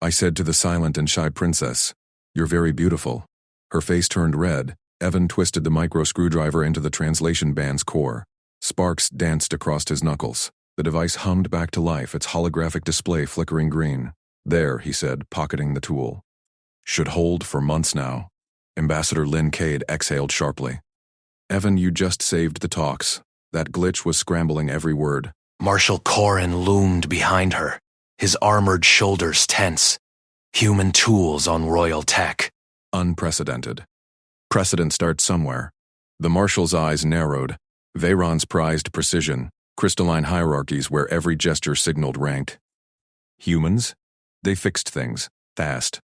I said to the silent and shy princess, "You're very beautiful." Her face turned red. Evan twisted the micro screwdriver into the translation band's core. Sparks danced across his knuckles. The device hummed back to life, its holographic display flickering green. "There," he said, pocketing the tool. "Should hold for months now." Ambassador Lynn Cade exhaled sharply. "Evan, you just saved the talks." That glitch was scrambling every word. Marshal Corrin loomed behind her, his armored shoulders tense. Human tools on royal tech. Unprecedented. Precedent starts somewhere. The Marshal's eyes narrowed. Veyron's prized precision, crystalline hierarchies where every gesture signaled ranked. Humans? They fixed things, fast.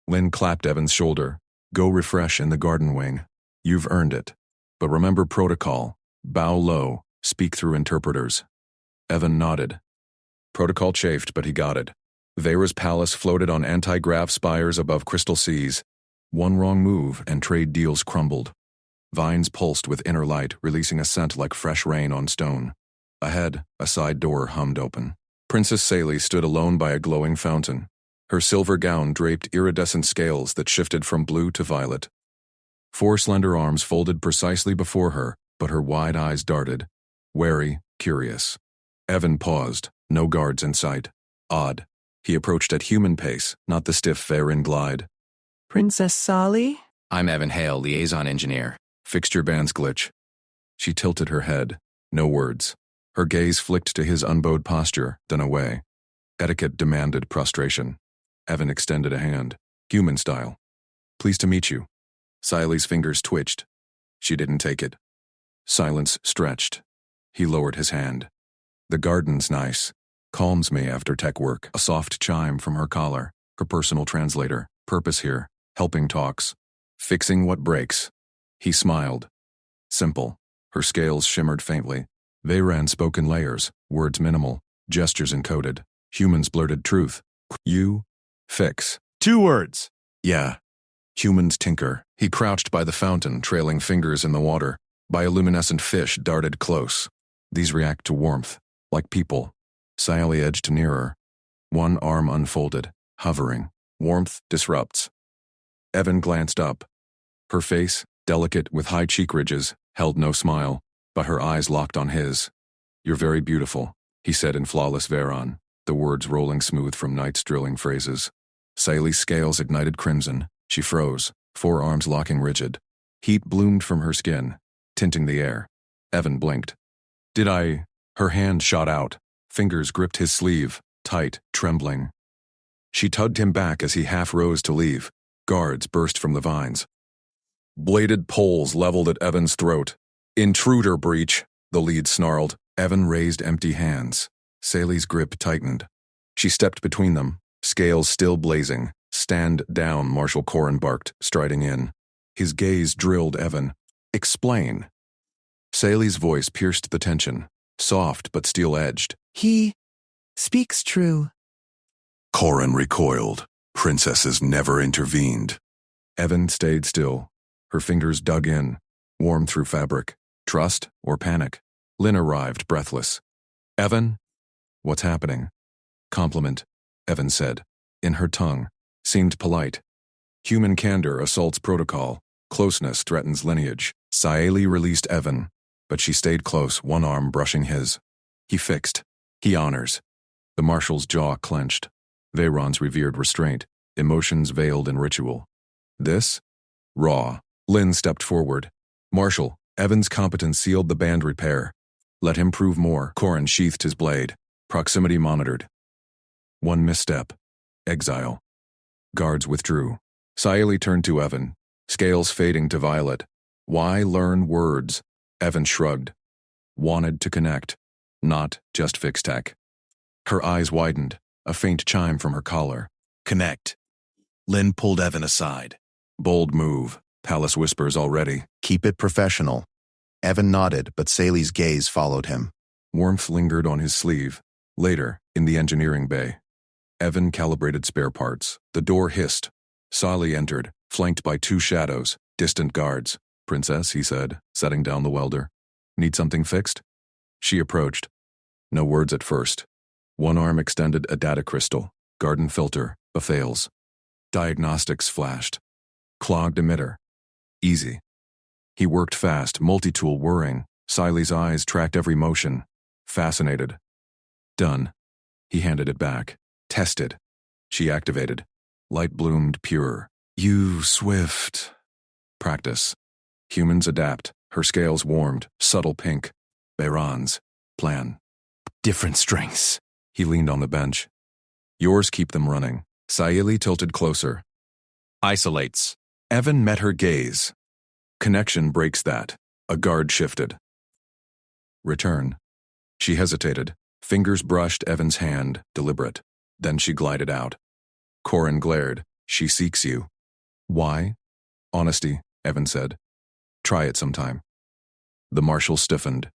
Lynn clapped Evan's shoulder. "Go refresh in the garden wing. You've earned it. But remember protocol. Bow low, speak through interpreters." Evan nodded. Protocol chafed, but he got it. Veyra's palace floated on anti-grav spires above crystal seas. One wrong move and trade deals crumbled. Vines pulsed with inner light, releasing a scent like fresh rain on stone. Ahead, a side door hummed open. Princess Saley stood alone by a glowing fountain. Her silver gown draped iridescent scales that shifted from blue to violet. 4 slender arms folded precisely before her, but her wide eyes darted. Wary, curious. Evan paused, no guards in sight. Odd. He approached at human pace, not the stiff Veyran glide. "Princess Sally?" I'm Evan Hale, liaison engineer. Fixture bands glitch. She tilted her head. No words. Her gaze flicked to his unbowed posture, then away. Etiquette demanded prostration. Evan extended a hand, human style. "Pleased to meet you." Siley's fingers twitched. She didn't take it. Silence stretched. He lowered his hand. "The garden's nice. Calms me after tech work." A soft chime from her collar, her personal translator. Purpose here. Helping talks. Fixing what breaks. He smiled. Simple. Her scales shimmered faintly. Veyran spoke in layers, words minimal, gestures encoded. Humans blurted truth. "You? Fix." 2 words. "Yeah." Humans tinker. He crouched by the fountain, trailing fingers in the water. Bioluminescent fish darted close. These react to warmth, like people. Siley edged nearer. One arm unfolded, hovering. Warmth disrupts. Evan glanced up. Her face, delicate with high cheek ridges, held no smile, but her eyes locked on his. "You're very beautiful," he said in flawless Veyran, the words rolling smooth from Knight's drilling phrases. Siley's scales ignited crimson. She froze, 4 arms locking rigid. Heat bloomed from her skin, tinting the air. Evan blinked. "Did I?" Her hand shot out. Fingers gripped his sleeve, tight, trembling. She tugged him back as he half rose to leave. Guards burst from the vines. Bladed poles leveled at Evan's throat. "Intruder breach," the lead snarled. Evan raised empty hands. Saley's grip tightened. She stepped between them, scales still blazing. "Stand down," Marshal Corrin barked, striding in. His gaze drilled Evan. "Explain." Saley's voice pierced the tension, soft but steel-edged. "He speaks true." Corrin recoiled. Princesses never intervened. Evan stayed still. Her fingers dug in, warm through fabric. Trust or panic? Lynn arrived, breathless. "Evan?" "What's happening?" "Compliment," Evan said. In her tongue. Seemed polite. Human candor assaults protocol. Closeness threatens lineage. Saeli released Evan, but she stayed close, one arm brushing his. He fixed. He honors. The Marshal's jaw clenched. Veyron's revered restraint, emotions veiled in ritual. This? Raw. Lynn stepped forward. "Marshal, Evan's competence sealed the band repair. Let him prove more." Corrin sheathed his blade. Proximity monitored. One misstep. Exile. Guards withdrew. Saeli turned to Evan, scales fading to violet. "Why learn words?" Evan shrugged. "Wanted to connect. Not just fix tech." Her eyes widened, a faint chime from her collar. "Connect." Lynn pulled Evan aside. "Bold move. Palace whispers already." "Keep it professional." Evan nodded, but Saley's gaze followed him. Warmth lingered on his sleeve. Later, in the engineering bay. Evan calibrated spare parts. The door hissed. Saley entered, flanked by 2 shadows, distant guards. "Princess," he said, setting down the welder. "Need something fixed?" She approached. No words at first. One arm extended a data crystal, garden filter, Fails. Diagnostics flashed. Clogged emitter. Easy. He worked fast, multi-tool whirring. Siley's eyes tracked every motion. Fascinated. Done. He handed it back. Tested. She activated. Light bloomed pure. You swift. Practice. Humans adapt. Her scales warmed. Subtle pink. Behran's. Plan. Different strengths. He leaned on the bench. Yours keep them running. Saeli tilted closer. Isolates. Evan met her gaze. Connection breaks that. A guard shifted. Return. She hesitated. Fingers brushed Evan's hand, deliberate. Then she glided out. Corin glared. She seeks you. Why? Honesty, Evan said. Try it sometime. The marshal stiffened.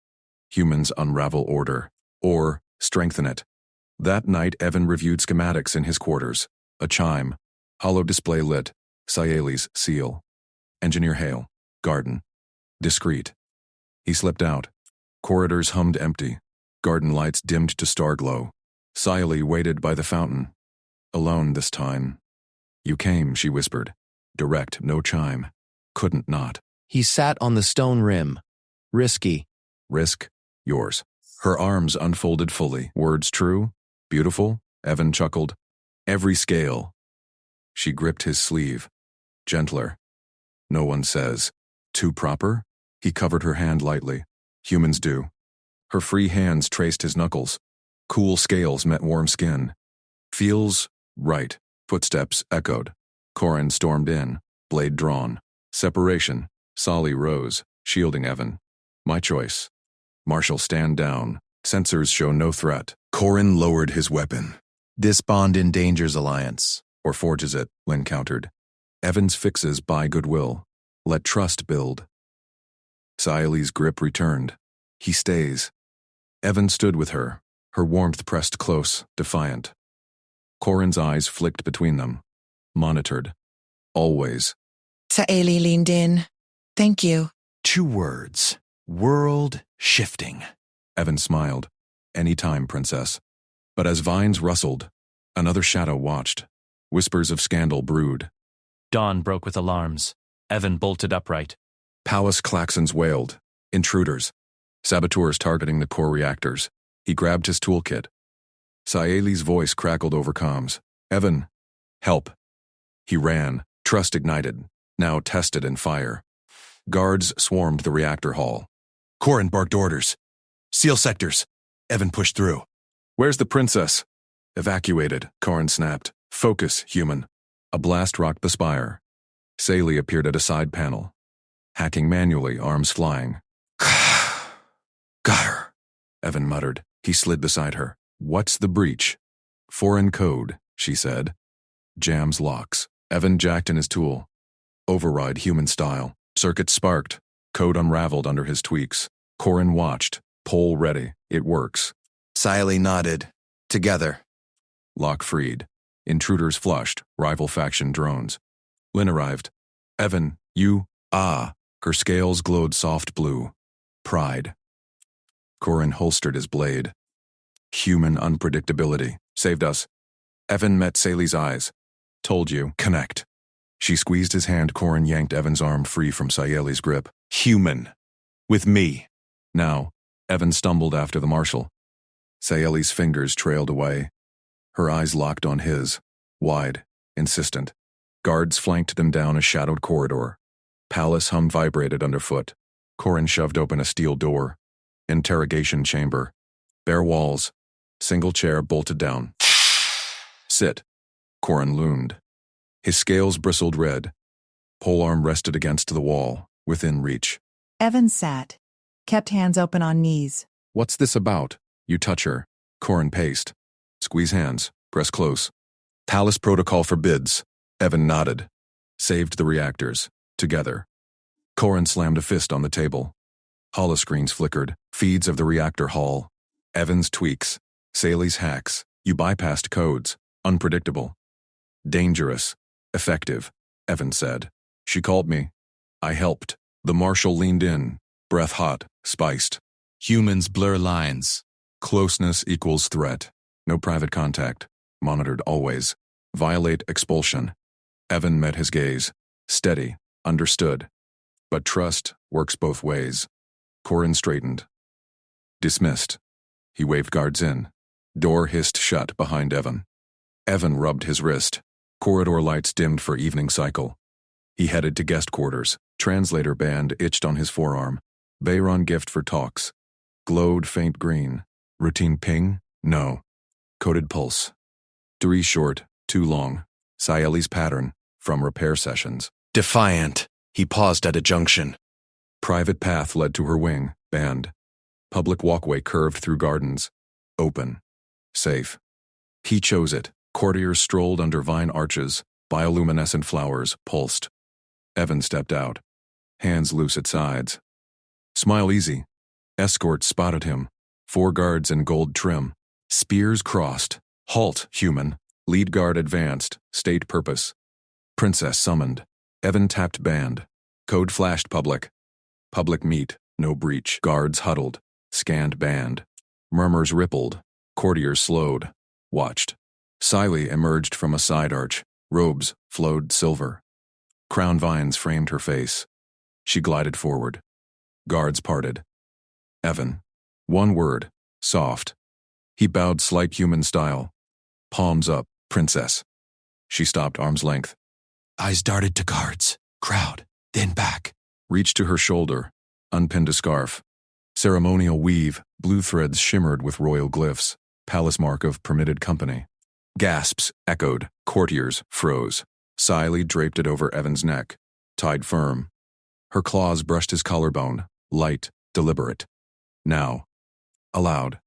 Humans unravel order. Or strengthen it. That night, Evan reviewed schematics in his quarters. A chime. Hollow display lit. Saeli's seal. Engineer Hale. Garden. Discreet. He slipped out. Corridors hummed empty. Garden lights dimmed to starglow. Saeli waited by the fountain. Alone this time. You came, she whispered. Direct, no chime. Couldn't not. He sat on the stone rim. Risky. Risk, yours. Her arms unfolded fully. Words true? Beautiful? Evan chuckled. Every scale. She gripped his sleeve. Gentler. No one says. Too proper? He covered her hand lightly. Humans do. Her free hands traced his knuckles. Cool scales met warm skin. Feels right. Footsteps echoed. Corin stormed in, blade drawn. Separation. Solly rose, shielding Evan. My choice. Marshal, stand down. Sensors show no threat. Corin lowered his weapon. This bond endangers alliance. Or forges it, Lynn countered. Evans fixes by goodwill. Let trust build. Saeli's grip returned. He stays. Evan stood with her, her warmth pressed close, defiant. Corin's eyes flicked between them. Monitored. Always. Saeli leaned in. Thank you. 2 words. World shifting. Evan smiled. Any time, princess. But as vines rustled, another shadow watched. Whispers of scandal brewed. Dawn broke with alarms. Evan bolted upright. Palace klaxons wailed. Intruders. Saboteurs targeting the core reactors. He grabbed his toolkit. Saeli's voice crackled over comms. Evan, help. He ran, trust ignited, now tested in fire. Guards swarmed the reactor hall. Corin barked orders. Seal sectors. Evan pushed through. Where's the princess? Evacuated, Corin snapped. Focus, human. A blast rocked the spire. Saeli appeared at a side panel. Hacking manually, arms flying. Got her. Evan muttered. He slid beside her. What's the breach? Foreign code, she said. Jams locks. Evan jacked in his tool. Override human style. Circuit sparked. Code unraveled under his tweaks. Corin watched. Pole ready. It works. Saeli nodded. Together. Lock freed. Intruders flushed. Rival faction drones. Lynn arrived. Evan, you, Her scales glowed soft blue. Pride. Corin holstered his blade. Human unpredictability. Saved us. Evan met Saeli's eyes. Told you. Connect. She squeezed his hand. Corin yanked Evan's arm free from Saeli's grip. Human. With me. Now, Evan stumbled after the marshal. Saeli's fingers trailed away. Her eyes locked on his. Wide. Insistent. Guards flanked them down a shadowed corridor. Palace hum vibrated underfoot. Corin shoved open a steel door. Interrogation chamber. Bare walls. Single chair bolted down. Sit. Corin loomed. His scales bristled red. Polearm rested against the wall, within reach. Evan sat, kept hands open on knees. What's this about? You touch her. Corin paced. Squeeze hands. Press close. Palace protocol forbids. Evan nodded. Saved the reactors. Together. Corin slammed a fist on the table. Holoscreens flickered. Feeds of the reactor hall. Evan's tweaks. Saeli's hacks. You bypassed codes. Unpredictable. Dangerous. Effective. Evan said. She called me. I helped. The marshal leaned in. Breath hot. Spiced. Humans blur lines. Closeness equals threat. No private contact. Monitored always. Violate expulsion. Evan met his gaze. Steady. Understood. But trust works both ways. Corin straightened. Dismissed. He waved guards in. Door hissed shut behind Evan. Evan rubbed his wrist. Corridor lights dimmed for evening cycle. He headed to guest quarters. Translator band itched on his forearm. Bayron gift for talks. Glowed faint green. Routine ping? No. Coded pulse. 3 short, 2 long. Saeli's pattern, from repair sessions. Defiant. He paused at a junction. Private path led to her wing, band. Public walkway curved through gardens. Open. Safe. He chose it. Courtiers strolled under vine arches. Bioluminescent flowers pulsed. Evan stepped out. Hands loose at sides. Smile easy. Escorts spotted him. 4 guards in gold trim. Spears crossed. Halt, human. Lead guard advanced. State purpose. Princess summoned. Evan tapped band. Code flashed public. Public meet. No breach. Guards huddled. Scanned band. Murmurs rippled. Courtiers slowed. Watched. Siley emerged from a side arch. Robes flowed silver. Crown vines framed her face. She glided forward. Guards parted. Evan. 1 word. Soft. He bowed slight human style. Palms up. Princess. She stopped arm's length. Eyes darted to guards. Crowd. Then back. Reached to her shoulder. Unpinned a scarf. Ceremonial weave. Blue threads shimmered with royal glyphs. Palace mark of permitted company. Gasps echoed. Courtiers froze. Siley draped it over Evan's neck. Tied firm. Her claws brushed his collarbone. Light. Deliberate. Now. Aloud.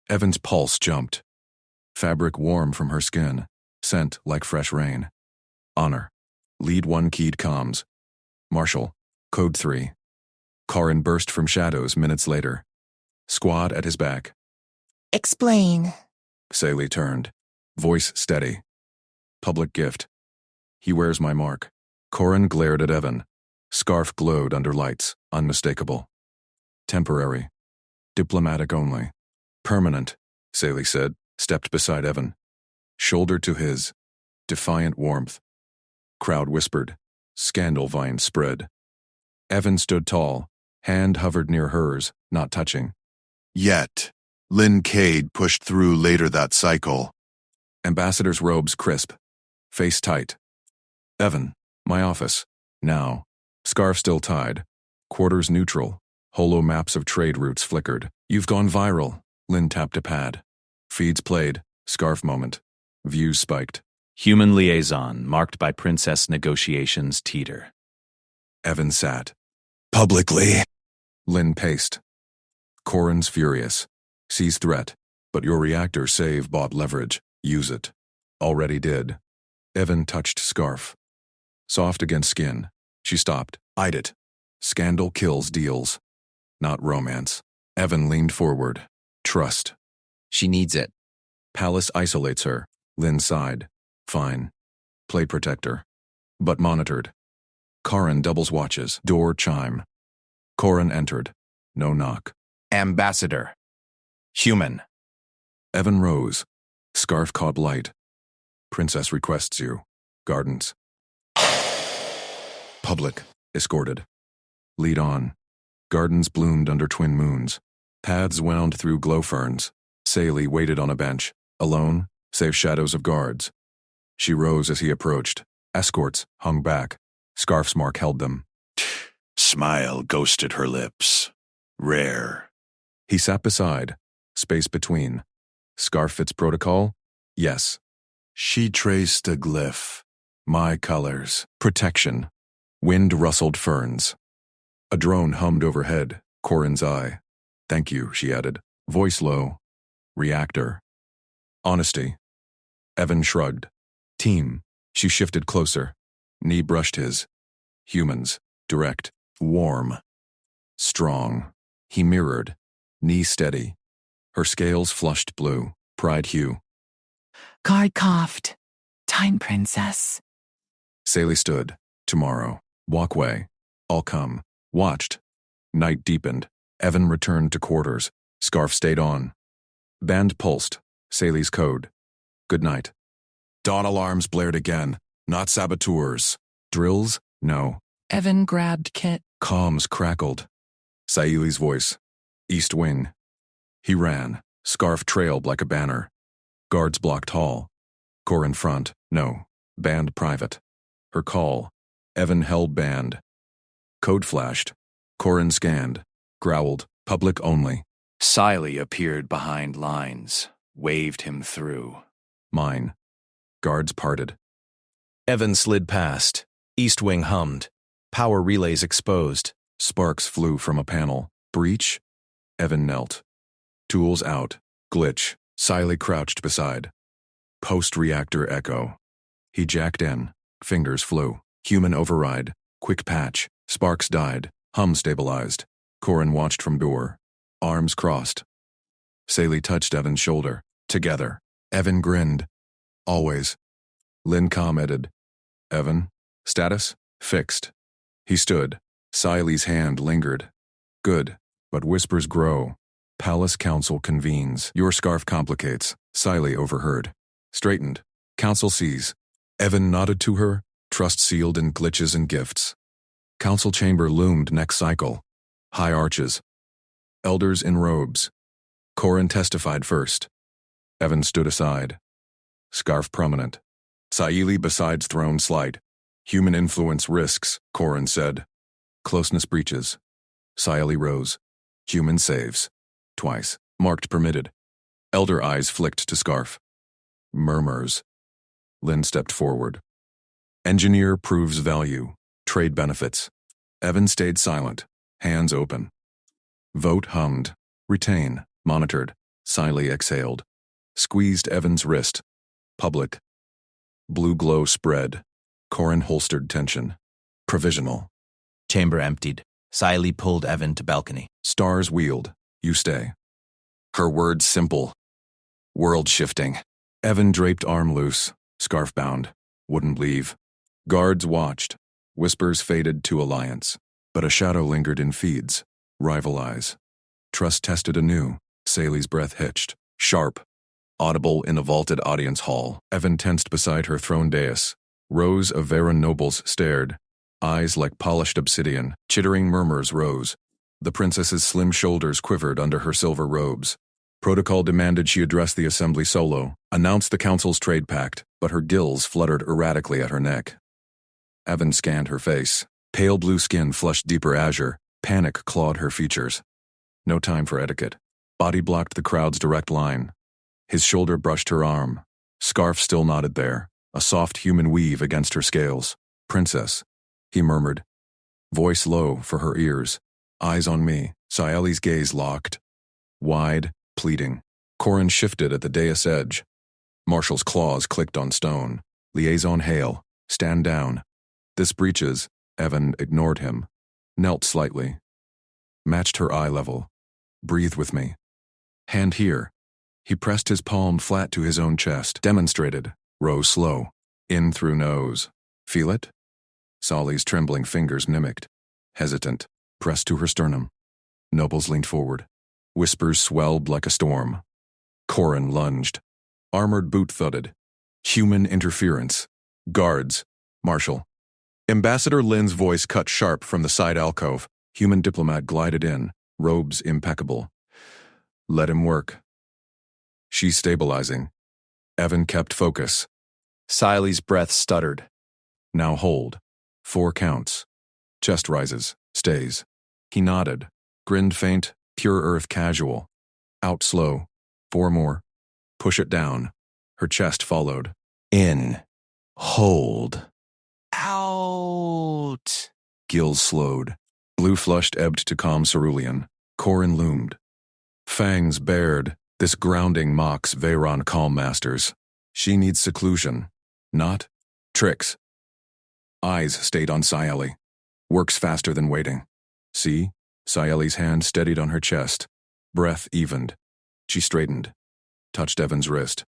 Evan's pulse jumped. Fabric warm from her skin. Scent like fresh rain. Honor. Lead 1 keyed comms. Marshal. Code 3. Corin burst from shadows minutes later. Squad at his back. Explain. Saley turned. Voice steady. Public gift. He wears my mark. Corin glared at Evan. Scarf glowed under lights. Unmistakable. Temporary. Diplomatic only. Permanent, Saley said, stepped beside Evan. Shoulder to his. Defiant warmth. Crowd whispered. Scandal vine spread. Evan stood tall. Hand hovered near hers, not touching. Yet, Lynn Cade pushed through later that cycle. Ambassador's robes crisp. Face tight. Evan, my office. Now. Scarf still tied. Quarters neutral. Holo maps of trade routes flickered. You've gone viral. Lynn tapped a pad. Feeds played. Scarf moment. Views spiked. Human liaison, marked by princess negotiations teeter. Evan sat. Publicly. Lynn paced. Corin's furious. Sees threat. But your reactor save bought leverage. Use it. Already did. Evan touched scarf. Soft against skin. She stopped. Eyed it. Scandal kills deals. Not romance. Evan leaned forward. Trust. She needs it. Palace isolates her. Lynn sighed. Fine. Play protector. But monitored. Corin doubles watches. Door chime. Corin entered. No knock. Ambassador. Human. Evan rose. Scarf caught light. Princess requests you. Gardens. Public. Escorted. Lead on. Gardens bloomed under twin moons. Paths wound through glow ferns. Saley waited on a bench. Alone, save shadows of guards. She rose as he approached. Escorts hung back. Scarf's mark held them. Smile ghosted her lips. Rare. He sat beside. Space between. Scarf fits protocol? Yes. She traced a glyph. My colors. Protection. Wind rustled ferns. A drone hummed overhead. Corin's eye. Thank you, she added. Voice low. Reactor. Honesty. Evan shrugged. Team. She shifted closer. Knee brushed his. Humans. Direct. Warm. Strong. He mirrored. Knee steady. Her scales flushed blue. Pride hue. Guard coughed. Time, princess. Saley stood. Tomorrow. Walkway. I'll come. Watched. Night deepened. Evan returned to quarters. Scarf stayed on. Band pulsed. Saley's code. Good night. Dawn alarms blared again. Not saboteurs. Drills? No. Evan grabbed Kit. Comms crackled. Saili's voice. East wing. He ran. Scarf trailed like a banner. Guards blocked hall. Core in front. No. Band private. Her call. Evan held band. Code flashed. Corin scanned. Growled. Public only. Siley appeared behind lines, waved him through. Mine. Guards parted. Evan slid past. East wing hummed. Power relays exposed. Sparks flew from a panel. Breach? Evan knelt. Tools out. Glitch. Siley crouched beside. Post-reactor echo. He jacked in. Fingers flew. Human override. Quick patch. Sparks died. Hum stabilized. Corin watched from door. Arms crossed. Saley touched Evan's shoulder. Together. Evan grinned. Always. Lynn commented. Evan? Status? Fixed. He stood. Siley's hand lingered. Good. But whispers grow. Palace Council convenes. Your scarf complicates. Siley overheard. Straightened. Council sees. Evan nodded to her. Trust sealed in glitches and gifts. Council chamber loomed next cycle. High arches. Elders in robes. Corin testified first. Evan stood aside. Scarf prominent. Saili besides throne slight. Human influence risks, Corin said. Closeness breaches. Saili rose. Human saves. Twice. Marked permitted. Elder eyes flicked to scarf. Murmurs. Lynn stepped forward. Engineer proves value. Trade benefits. Evan stayed silent. Hands open. Vote hummed. Retain. Monitored. Siley exhaled. Squeezed Evan's wrist. Public. Blue glow spread. Corin holstered tension. Provisional. Chamber emptied. Siley pulled Evan to balcony. Stars wheeled. You stay. Her words simple. World shifting. Evan draped arm loose. Scarf bound. Wouldn't leave. Guards watched. Whispers faded to alliance. But a shadow lingered in feeds. Rival eyes. Trust tested anew. Saley's breath hitched. Sharp. Audible in a vaulted audience hall. Evan tensed beside her throne dais. Rows of Veran nobles stared. Eyes like polished obsidian. Chittering murmurs rose. The princess's slim shoulders quivered under her silver robes. Protocol demanded she address the assembly solo, announce the council's trade pact, but her gills fluttered erratically at her neck. Evan scanned her face. Pale blue skin flushed deeper azure. Panic clawed her features. No time for etiquette. Body blocked the crowd's direct line. His shoulder brushed her arm. Scarf still knotted there, a soft human weave against her scales. Princess, he murmured. Voice low for her ears. Eyes on me. Saeli's gaze locked. Wide, pleading. Corin shifted at the dais edge. Marshall's claws clicked on stone. Liaison hail. Stand down. This breaches. Evan ignored him. Knelt slightly. Matched her eye level. Breathe with me. Hand here. He pressed his palm flat to his own chest. Demonstrated. Rose slow. In through nose. Feel it? Solly's trembling fingers mimicked. Hesitant. Pressed to her sternum. Nobles leaned forward. Whispers swelled like a storm. Corin lunged. Armored boot thudded. Human interference. Guards. Marshal. Ambassador Lynn's voice cut sharp from the side alcove. Human diplomat glided in, robes impeccable. Let him work. She's stabilizing. Evan kept focus. Siley's breath stuttered. Now hold. 4 counts. Chest rises, stays. He nodded. Grinned faint, pure earth casual. Out slow. 4 more. Push it down. Her chest followed. In. Hold. Out. Gills slowed. Blue flushed ebbed to calm cerulean. Corin loomed. Fangs bared. This grounding mocks Veyron calm masters. She needs seclusion. Not tricks. Eyes stayed on Saeli. Works faster than waiting. See? Saeli's hand steadied on her chest. Breath evened. She straightened. Touched Evan's wrist.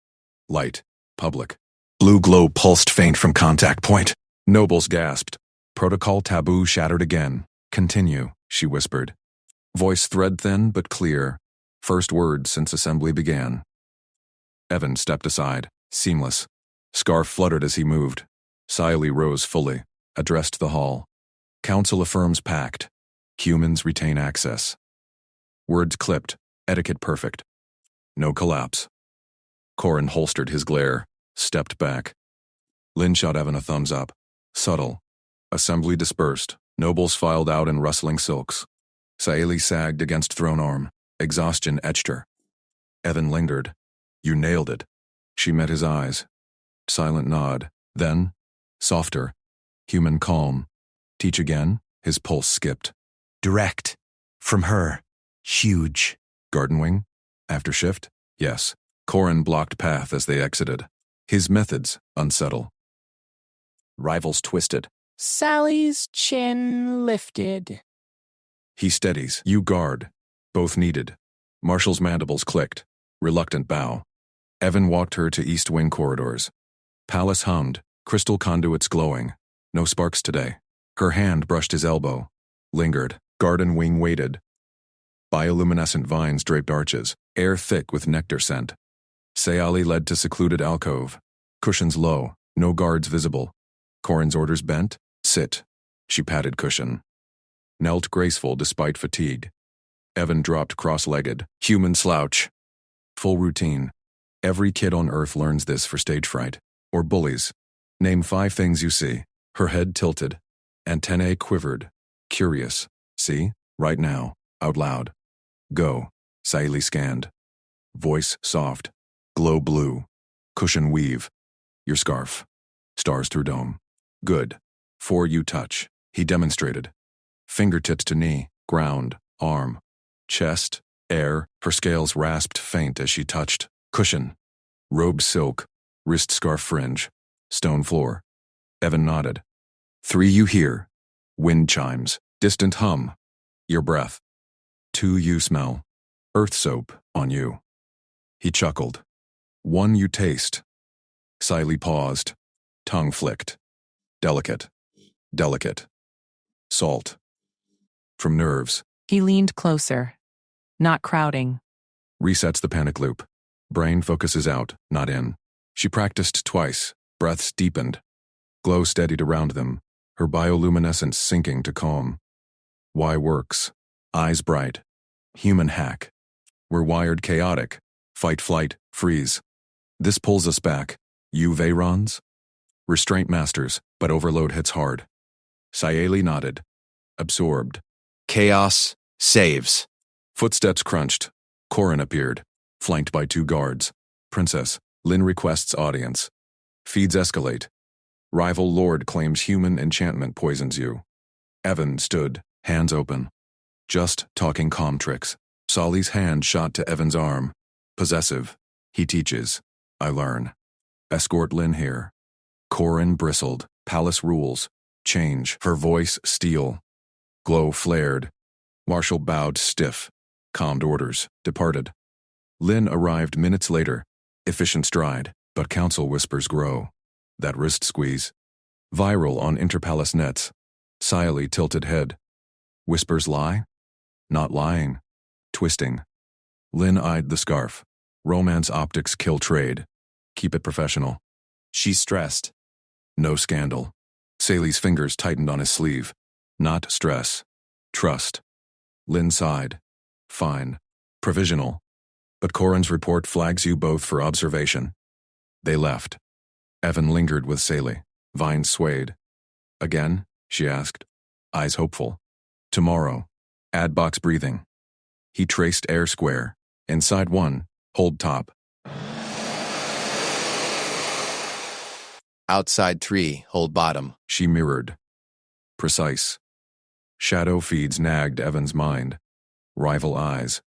Light. Public. Blue glow pulsed faint from contact point. Nobles gasped. Protocol taboo shattered again. Continue, she whispered. Voice thread thin but clear. First word since assembly began. Evan stepped aside. Seamless. Scarf fluttered as he moved. Siley rose fully, addressed the hall. Council affirms pact. Humans retain access. Words clipped, etiquette perfect. No collapse. Corin holstered his glare, stepped back. Lynn shot Evan a thumbs up. Subtle. Assembly dispersed. Nobles filed out in rustling silks. Saeli sagged against throne arm. Exhaustion etched her. Evan lingered. You nailed it. She met his eyes. Silent nod. Then, softer. Human calm. Teach again? His pulse skipped. Direct. From her. Huge. Garden wing? After shift? Yes. Corin blocked path as they exited. His methods unsettle. Rivals twisted. Sally's chin lifted. He steadies. You guard. Both needed. Marshall's mandibles clicked. Reluctant bow. Evan walked her to East Wing corridors. Palace hummed, crystal conduits glowing. No sparks today. Her hand brushed his elbow. Lingered. Garden wing waited. Bioluminescent vines draped arches, air thick with nectar scent. Sayali led to secluded alcove. Cushions low, no guards visible. Corin's orders bent. Sit. She patted cushion. Knelt graceful despite fatigue. Evan dropped cross-legged. Human slouch. Full routine. Every kid on Earth learns this for stage fright. Or bullies. Name 5 things you see. Her head tilted. Antennae quivered. Curious. See? Right now. Out loud. Go. Saeli scanned. Voice soft. Glow blue. Cushion weave. Your scarf. Stars through dome. Good. 4 you touch. He demonstrated. Fingertips to knee, ground, arm. Chest, air. Her scales rasped faint as she touched. Cushion. Robe silk. Wrist scarf fringe. Stone floor. Evan nodded. 3 you hear. Wind chimes. Distant hum. Your breath. 2 you smell. Earth soap on you. He chuckled. 1 you taste. Siley paused. Tongue flicked. Delicate. Delicate. Salt. From nerves. He leaned closer, not crowding. Resets the panic loop. Brain focuses out, not in. She practiced twice. Breaths deepened. Glow steadied around them. Her bioluminescence sinking to calm. Y works. Eyes bright. Human hack. We're wired chaotic. Fight, flight, freeze. This pulls us back. You Veyrons? Restraint masters, but overload hits hard. Saeli nodded. Absorbed. Chaos saves. Footsteps crunched. Corin appeared, flanked by 2 guards. Princess, Lynn requests audience. Feeds escalate. Rival lord claims human enchantment poisons you. Evan stood, hands open. Just talking calm tricks. Solly's hand shot to Evan's arm. Possessive. He teaches. I learn. Escort Lynn here. Corin bristled. Palace rules. Change. Her voice steel. Glow flared. Marshall bowed stiff. Calmed orders. Departed. Lynn arrived minutes later. Efficient stride, but council whispers grow. That wrist squeeze. Viral on interpalace nets. Siley tilted head. Whispers lie? Not lying. Twisting. Lynn eyed the scarf. Romance optics kill trade. Keep it professional. She stressed. No scandal. Saley's fingers tightened on his sleeve. Not stress. Trust. Lynn sighed. Fine. Provisional. But Corin's report flags you both for observation. They left. Evan lingered with Saley. Vines swayed. Again? She asked. Eyes hopeful. Tomorrow. Add box breathing. He traced air square. Inside 1. Hold top. Outside 3, hold bottom. She mirrored. Precise. Shadow feeds nagged Evan's mind. Rival eyes.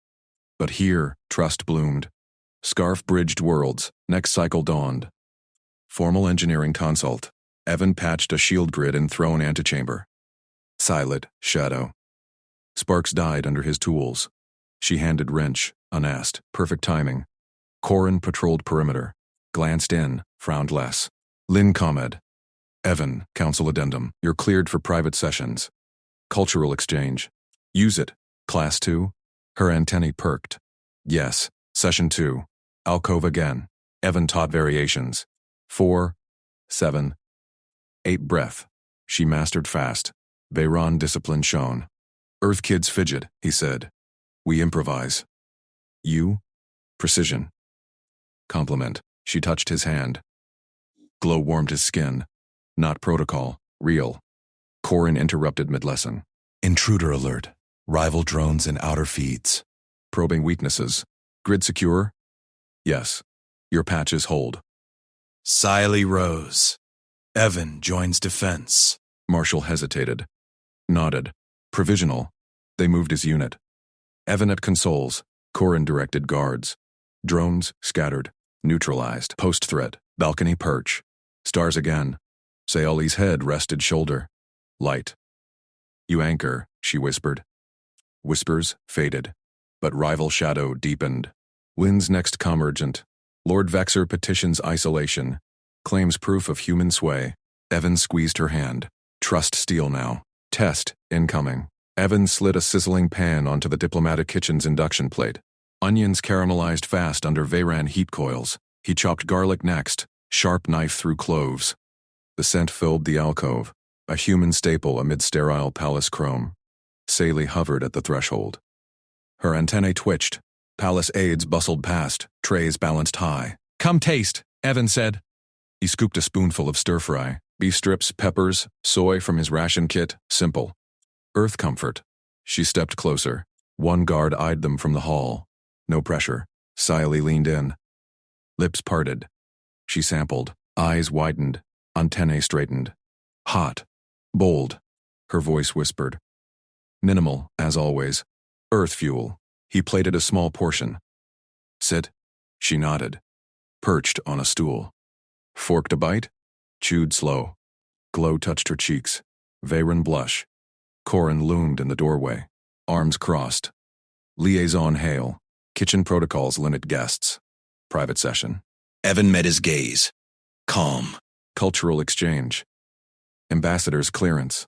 But here, trust bloomed. Scarf bridged worlds. Next cycle dawned. Formal engineering consult. Evan patched a shield grid in throne antechamber. Silent, shadow. Sparks died under his tools. She handed wrench, unasked, perfect timing. Corin patrolled perimeter. Glanced in, frowned less. Lynn commented. Evan, council addendum. You're cleared for private sessions. Cultural exchange. Use it. Class 2? Her antennae perked. Yes. Session 2. Alcove again. Evan taught variations. 4, 7, 8 breath. She mastered fast. Bayron discipline shone. Earth kids fidget, he said. We improvise. You? Precision. Compliment. She touched his hand. Glow warmed his skin. Not protocol, real. Corin interrupted mid-lesson. Intruder alert. Rival drones in outer feeds. Probing weaknesses. Grid secure? Yes. Your patches hold. Siley rose. Evan joins defense. Marshall hesitated. Nodded. Provisional. They moved his unit. Evan at consoles. Corin directed guards. Drones scattered. Neutralized. Post-threat. Balcony perch. Stars again. Sayali's head rested shoulder. Light. You anchor, she whispered. Whispers faded. But rival shadow deepened. Wynn's next commergent. Lord Vexer petitions isolation. Claims proof of human sway. Evan squeezed her hand. Trust steel now. Test incoming. Evan slid a sizzling pan onto the diplomatic kitchen's induction plate. Onions caramelized fast under Veyran heat coils. He chopped garlic next, sharp knife through cloves. The scent filled the alcove, a human staple amid sterile palace chrome. Saley hovered at the threshold. Her antennae twitched. Palace aides bustled past, trays balanced high. Come taste, Evan said. He scooped a spoonful of stir-fry. Beef strips, peppers, soy from his ration kit, simple. Earth comfort. She stepped closer. One guard eyed them from the hall. No pressure. Siley leaned in. Lips parted. She sampled. Eyes widened. Antennae straightened. Hot. Bold. Her voice whispered. Minimal, as always. Earth fuel. He plated a small portion. Sit. She nodded. Perched on a stool. Forked a bite. Chewed slow. Glow touched her cheeks. Veyron blush. Corin loomed in the doorway. Arms crossed. Liaison hail. Kitchen protocols limit guests. Private session. Evan met his gaze. Calm. Cultural exchange. Ambassador's clearance.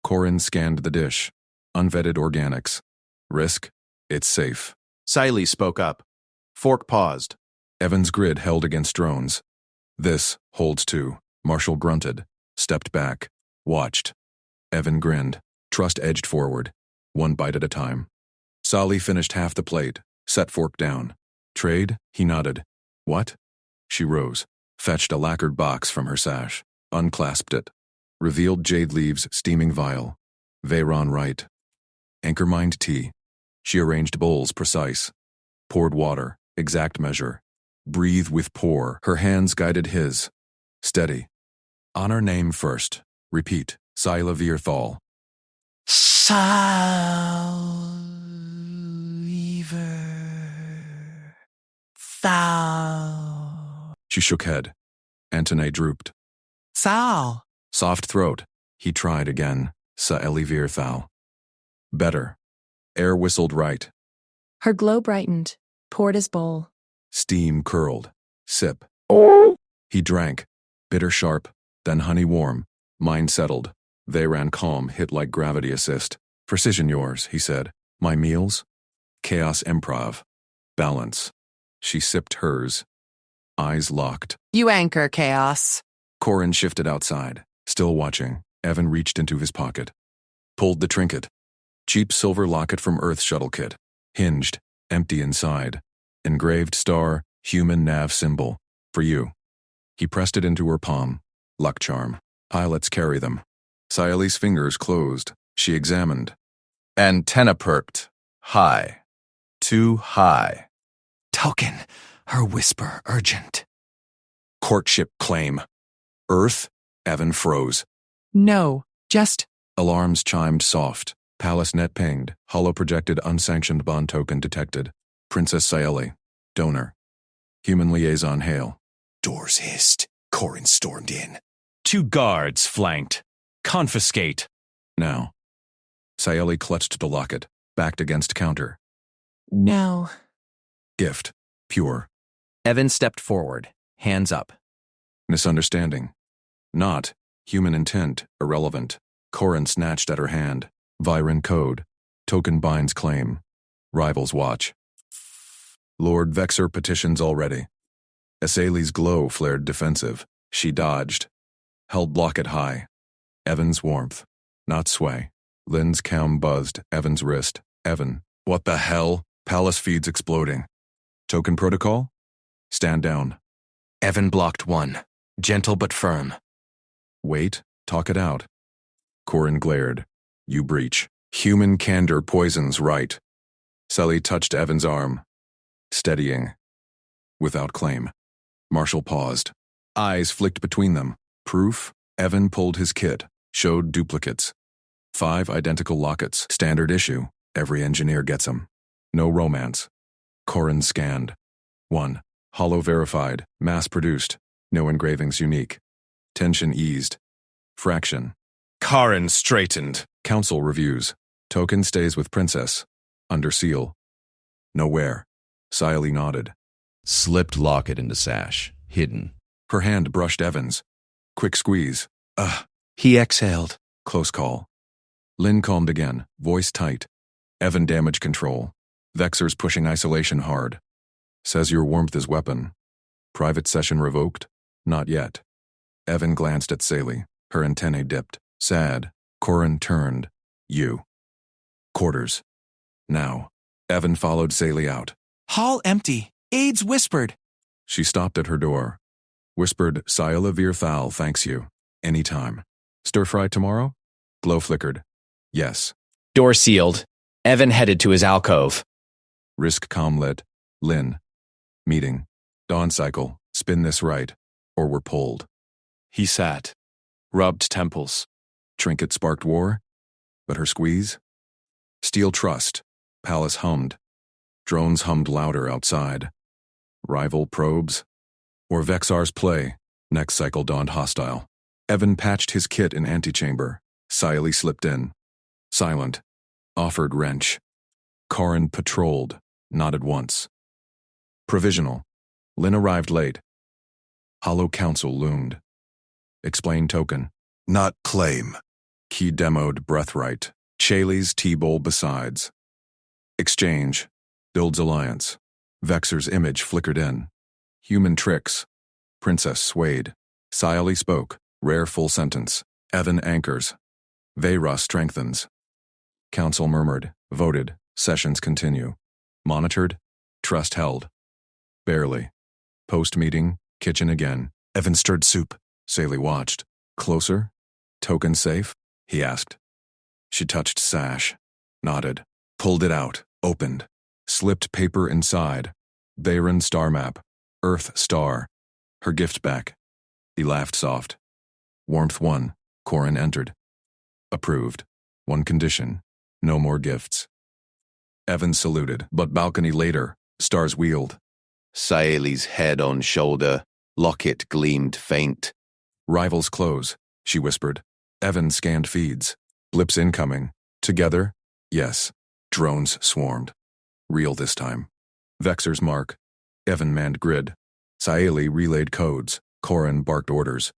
Corin scanned the dish. Unvetted organics. Risk? It's safe. Siley spoke up. Fork paused. Evan's grid held against drones. This holds too. Marshall grunted. Stepped back. Watched. Evan grinned. Trust edged forward. One bite at a time. Sally finished half the plate. Set fork down. Trade? He nodded. What? She rose. Fetched a lacquered box from her sash. Unclasped it. Revealed jade leaves steaming vial. Veyron right. Anchormind tea. She arranged bowls precise. Poured water. Exact measure. Breathe with pour. Her hands guided his. Steady. Honor name first. Repeat. Sila Vierthal. Thou. She shook head. Antennae drooped. Thou. Soft throat. He tried again. Saelivir thal. Better. Air whistled right. Her glow brightened, poured his bowl. Steam curled. Sip. He drank. Bitter sharp, then honey warm. Mind settled. They ran calm, hit like gravity assist. Precision yours, he said. My meals? Chaos improv. Balance. She sipped hers. Eyes locked. You anchor, Chaos. Corin shifted outside. Still watching. Evan reached into his pocket. Pulled the trinket. Cheap silver locket from Earth shuttle kit. Hinged. Empty inside. Engraved star, human nav symbol. For you. He pressed it into her palm. Luck charm. Pilots carry them. Siley's fingers closed. She examined. Antenna perked. High. Too high. Token. Her whisper urgent. Courtship claim. Earth? Evan froze. No, just. Alarms chimed soft. Palace net pinged. Hollow projected unsanctioned bond token detected. Princess Saeli. Donor. Human liaison hail. Doors hissed. Corin stormed in. 2 guards flanked. Confiscate. Now. Saeli clutched the locket. Backed against counter. No. Gift. Pure. Evan stepped forward, hands up. Misunderstanding. Not. Human intent. Irrelevant. Corin snatched at her hand. Viren code. Token binds claim. Rivals watch. Lord Vexer petitions already. Ailey's glow flared defensive. She dodged. Held locket high. Evan's warmth. Not sway. Lynn's cam buzzed Evan's wrist. Evan, what the hell? Palace feeds exploding. Token protocol? Stand down. Evan blocked one, gentle but firm. Wait, talk it out. Corin glared. You breach. Human candor poisons right. Sully touched Evan's arm. Steadying. Without claim. Marshall paused. Eyes flicked between them. Proof? Evan pulled his kit. Showed duplicates. 5 identical lockets. Standard issue. Every engineer gets them. No romance. Corin scanned. 1. Hollow verified. Mass-produced. No engravings unique. Tension eased. Fraction. Corin straightened. Council reviews. Token stays with Princess. Under seal. Nowhere. Siley nodded. Slipped locket into sash. Hidden. Her hand brushed Evan's. Quick squeeze. He exhaled. Close call. Lynn calmed again, voice tight. Evan damage control. Vexer's pushing isolation hard. Says your warmth is weapon. Private session revoked? Not yet. Evan glanced at Saley. Her antennae dipped. Sad. Corin turned. You. Quarters. Now. Evan followed Saley out. Hall empty. Aides whispered. She stopped at her door. Whispered, Sila Virthal thanks you. Anytime. Stir fry tomorrow? Glow flickered. Yes. Door sealed. Evan headed to his alcove. Risk comm lit. Lynn. Meeting. Dawn cycle. Spin this right. Or we're pulled. He sat. Rubbed temples. Trinket sparked war. But her squeeze? Steel trust. Palace hummed. Drones hummed louder outside. Rival probes? Or Vexar's play? Next cycle dawned hostile. Evan patched his kit in antechamber. Siley slipped in. Silent. Offered wrench. Corin patrolled. Nodded once. Provisional. Lynn arrived late. Hollow council loomed. Explain token. Not claim. Key demoed breathright. Chaley's T-bowl besides. Exchange. Builds alliance. Vexer's image flickered in. Human tricks. Princess swayed. Siley spoke. Rare full sentence. Evan anchors. Veyra strengthens. Council murmured. Voted. Sessions continue. Monitored. Trust held. Barely. Post-meeting. Kitchen again. Evan stirred soup. Saley watched. Closer? Token safe? He asked. She touched sash. Nodded. Pulled it out. Opened. Slipped paper inside. Veyron star map. Earth star. Her gift back. He laughed soft. Warmth 1. Corin entered. Approved. One condition. No more gifts. Evan saluted, but balcony later. Stars wheeled. Saeli's head on shoulder. Locket gleamed faint. Rivals close, she whispered. Evan scanned feeds. Blips incoming. Together? Yes. Drones swarmed. Real this time. Vexer's mark. Evan manned grid. Saeli relayed codes. Corin barked orders.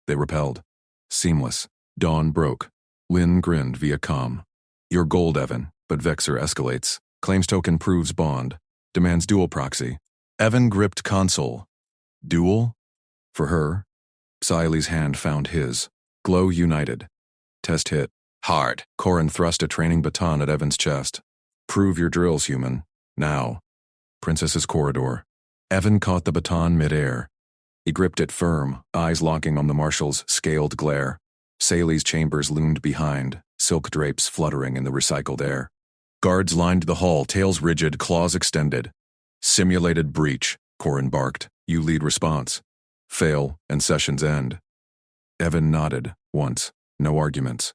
They repelled. Seamless. Dawn broke. Lynn grinned via comm. You're gold, Evan, but Vexer escalates. Claims token proves bond. Demands dual proxy. Evan gripped console. Dual? For her? Siley's hand found his. Glow united. Test hit. Hard. Corin thrust a training baton at Evan's chest. Prove your drills, human. Now. Princess's corridor. Evan caught the baton midair. He gripped it firm, eyes locking on the marshal's scaled glare. Saley's chambers loomed behind, silk drapes fluttering in the recycled air. Guards lined the hall, tails rigid, claws extended. Simulated breach, Corin barked. You lead response. Fail, and sessions end. Evan nodded, once. No arguments.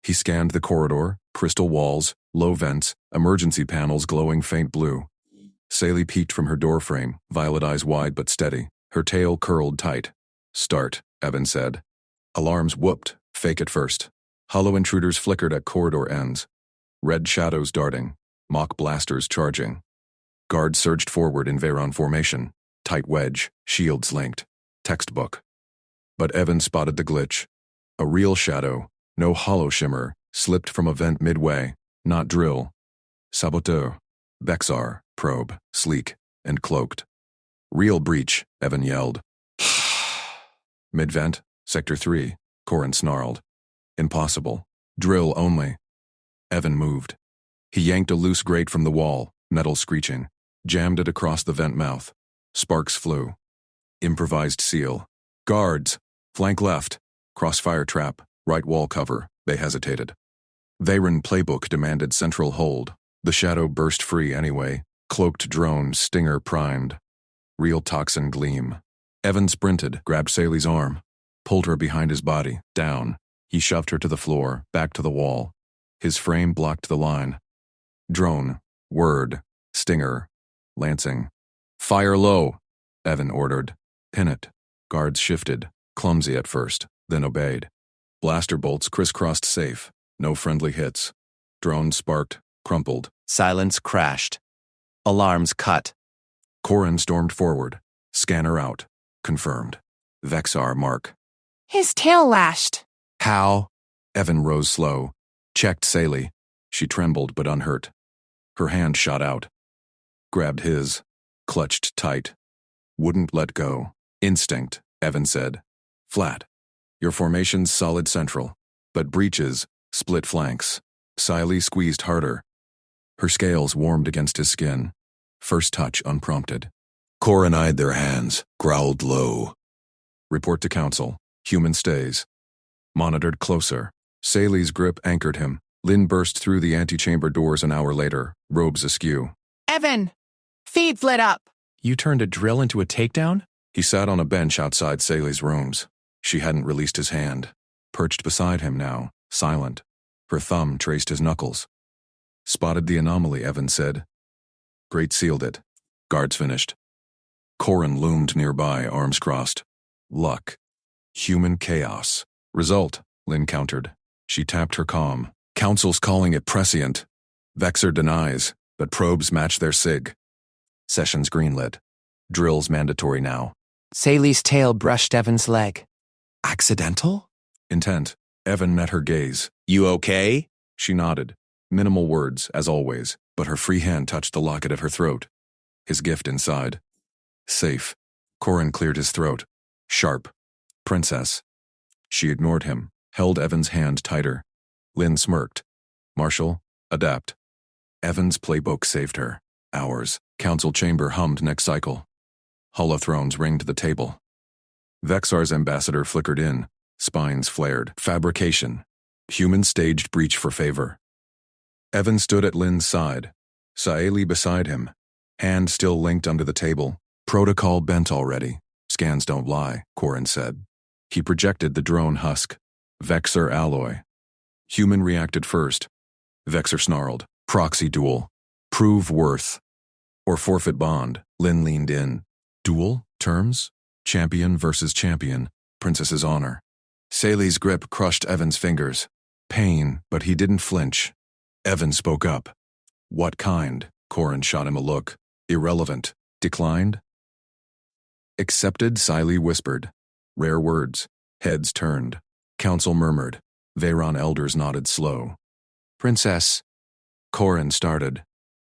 He scanned the corridor, crystal walls, low vents, emergency panels glowing faint blue. Saley peeked from her doorframe, violet eyes wide but steady. Her tail curled tight. Start, Evan said. Alarms whooped, fake at first. Hollow intruders flickered at corridor ends. Red shadows darting, mock blasters charging. Guards surged forward in Veyron formation. Tight wedge, shields linked. Textbook. But Evan spotted the glitch. A real shadow, no hollow shimmer, slipped from a vent midway. Not drill. Saboteur. Vexar, probe, sleek, and cloaked. Real breach, Evan yelled. Mid-vent, Sector 3, Corin snarled. Impossible. Drill only. Evan moved. He yanked a loose grate from the wall, metal screeching, jammed it across the vent mouth. Sparks flew. Improvised seal. Guards! Flank left. Crossfire trap. Right wall cover. They hesitated. Veyron playbook demanded central hold. The shadow burst free anyway. Cloaked drone, stinger primed. Real toxin gleam. Evan sprinted, grabbed Sally's arm, pulled her behind his body, down. He shoved her to the floor, back to the wall. His frame blocked the line. Drone. Word. Stinger. Lancing. Fire low, Evan ordered. Pin it. Guards shifted, clumsy at first, then obeyed. Blaster bolts crisscrossed safe. No friendly hits. Drone sparked, crumpled. Silence crashed. Alarms cut. Corin stormed forward. Scanner out. Confirmed. Vexar mark. His tail lashed. How? Evan rose slow. Checked Sally. She trembled but unhurt. Her hand shot out. Grabbed his. Clutched tight. Wouldn't let go. Instinct, Evan said. Flat. Your formation's solid central. But breaches, split flanks. Sally squeezed harder. Her scales warmed against his skin. First touch unprompted. Corin eyed their hands, growled low. Report to council. Human stays. Monitored closer. Sally's grip anchored him. Lynn burst through the antechamber doors an hour later, robes askew. Evan! Feeds lit up. You turned a drill into a takedown? He sat on a bench outside Sally's rooms. She hadn't released his hand. Perched beside him now, silent. Her thumb traced his knuckles. Spotted the anomaly, Evan said. Great sealed it. Guards finished. Corin loomed nearby, arms crossed. Luck. Human chaos. Result, Lynn countered. She tapped her comm. Council's calling it prescient. Vexer denies, but probes match their sig. Sessions greenlit. Drills mandatory now. Sally's tail brushed Evan's leg. Accidental? Intent. Evan met her gaze. You okay? She nodded. Minimal words, as always, but her free hand touched the locket at her throat. His gift inside. Safe. Corin cleared his throat. Sharp. Princess. She ignored him, held Evan's hand tighter. Lynn smirked. Marshal, adapt. Evan's playbook saved her. Hours. Council chamber hummed next cycle. Holothrones ringed the table. Vexar's ambassador flickered in. Spines flared. Fabrication. Human staged breach for favor. Evan stood at Lynn's side. Saeli beside him. Hand still linked under the table. Protocol bent already. Scans don't lie, Corin said. He projected the drone husk. Vexer alloy. Human reacted first. Vexer snarled. Proxy duel. Prove worth. Or forfeit bond. Lynn leaned in. Duel? Terms? Champion versus champion. Princess's honor. Sally's grip crushed Evan's fingers. Pain, but he didn't flinch. Evan spoke up. What kind? Corin shot him a look. Irrelevant. Declined? Accepted, Sally whispered. Rare words. Heads turned. Council murmured. Veyron elders nodded slow. Princess. Corin started.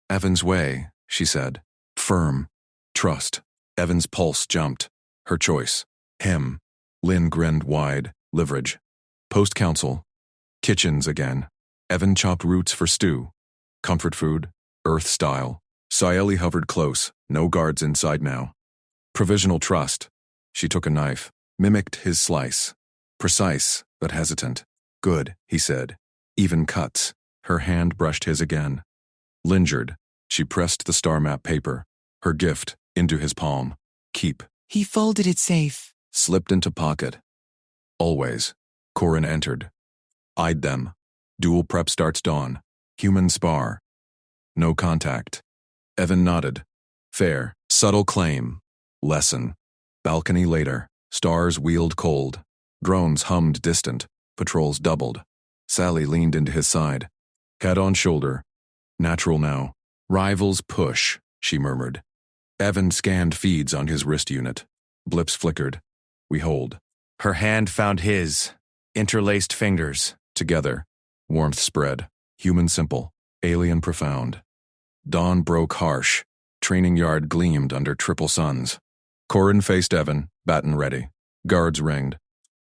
Evan's way, she said. Firm. Trust. Evan's pulse jumped. Her choice. Him. Lynn grinned wide. Liverage. Post-council. Kitchens again. Evan chopped roots for stew. Comfort food. Earth style. Saeli hovered close. No guards inside now. Provisional trust. She took a knife. Mimicked his slice. Precise, but hesitant. Good, he said. Even cuts. Her hand brushed his again. Lingered. She pressed the star map paper. Her gift, into his palm. Keep. He folded it safe. Slipped into pocket. Always. Corin entered. Eyed them. Dual prep starts dawn. Human spar. No contact. Evan nodded. Fair. Subtle claim. Lesson. Balcony later. Stars wheeled cold. Drones hummed distant. Patrols doubled. Sally leaned into his side. Head on shoulder. Natural now. Rivals push, she murmured. Evan scanned feeds on his wrist unit. Blips flickered. We hold. Her hand found his. Interlaced fingers. Together. Warmth spread. Human simple. Alien profound. Dawn broke harsh. Training yard gleamed under triple suns. Corin faced Evan, baton ready. Guards ringed.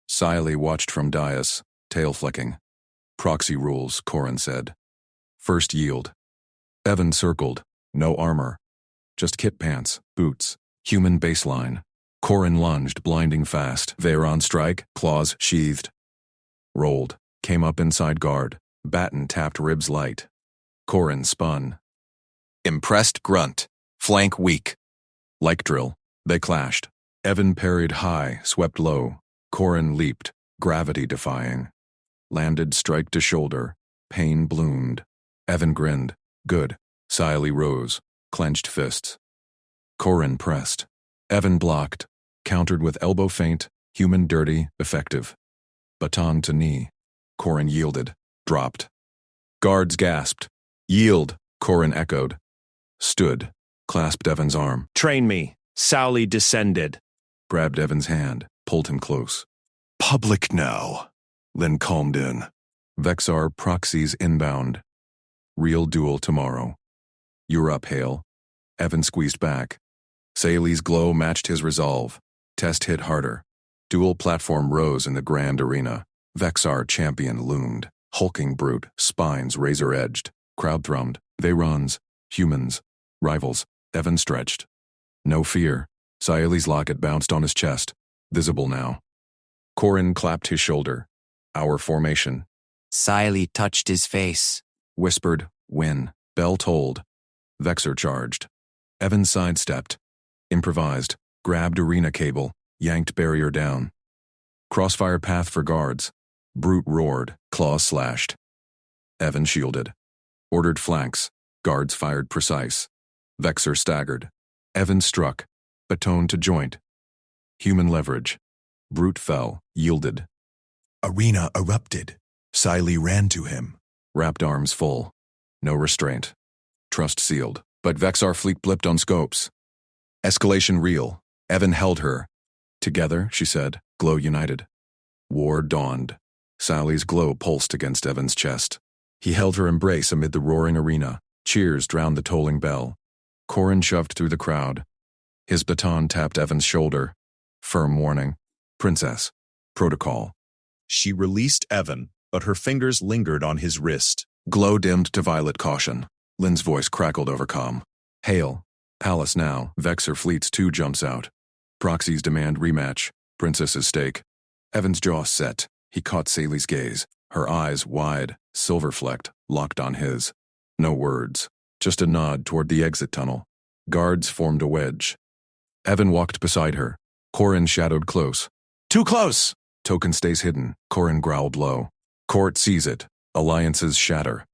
Siley watched from dais, tail flicking. Proxy rules, Corin said. First yield. Evan circled. No armor. Just kit pants, boots, human baseline. Corin lunged, blinding fast. Veyron strike, claws sheathed. Rolled. Came up inside guard. Baton tapped ribs light. Corin spun. Impressed grunt. Flank weak. Like drill. They clashed. Evan parried high, swept low. Corin leaped, gravity defying. Landed strike to shoulder. Pain bloomed. Evan grinned. Good. Siley rose, clenched fists. Corin pressed. Evan blocked. Countered with elbow feint, human dirty, effective. Baton to knee. Corin yielded, dropped. Guards gasped. Yield, Corin echoed. Stood, clasped Evan's arm. Train me. Sally descended. Grabbed Evan's hand, pulled him close. Public now. Then calmed in. Vexar proxies inbound. Real duel tomorrow. You're up, Hale. Evan squeezed back. Saley's glow matched his resolve. Test hit harder. Dual platform rose in the grand arena. Vexar champion loomed. Hulking brute, spines razor-edged. Crowd thrummed. Veyrons, humans, rivals. Evan stretched. No fear. Siley's locket bounced on his chest. Visible now. Corin clapped his shoulder. Our formation. Siley touched his face. Whispered, win. Bell tolled. Vexar charged. Evan sidestepped. Improvised. Grabbed arena cable. Yanked barrier down. Crossfire path for guards. Brute roared. Claws slashed. Evan shielded. Ordered flanks. Guards fired precise. Vexar staggered. Evan struck. Baton to joint. Human leverage. Brute fell. Yielded. Arena erupted. Siley ran to him. Wrapped arms full. No restraint. Trust sealed. But Vexar fleet blipped on scopes. Escalation real. Evan held her. Together, she said, glow united. War dawned. Sally's glow pulsed against Evan's chest. He held her embrace amid the roaring arena. Cheers drowned the tolling bell. Corin shoved through the crowd. His baton tapped Evan's shoulder. Firm warning. Princess. Protocol. She released Evan, but her fingers lingered on his wrist. Glow dimmed to violet caution. Lynn's voice crackled over comm. Hail. Palace now. Vexar Fleets 2 jumps out. Proxies demand rematch. Princess's stake. Evan's jaw set. He caught Saley's gaze. Her eyes wide, silver-flecked, locked on his. No words. Just a nod toward the exit tunnel. Guards formed a wedge. Evan walked beside her. Corin shadowed close. Too close! Token stays hidden. Corin growled low. Court sees it. Alliances shatter.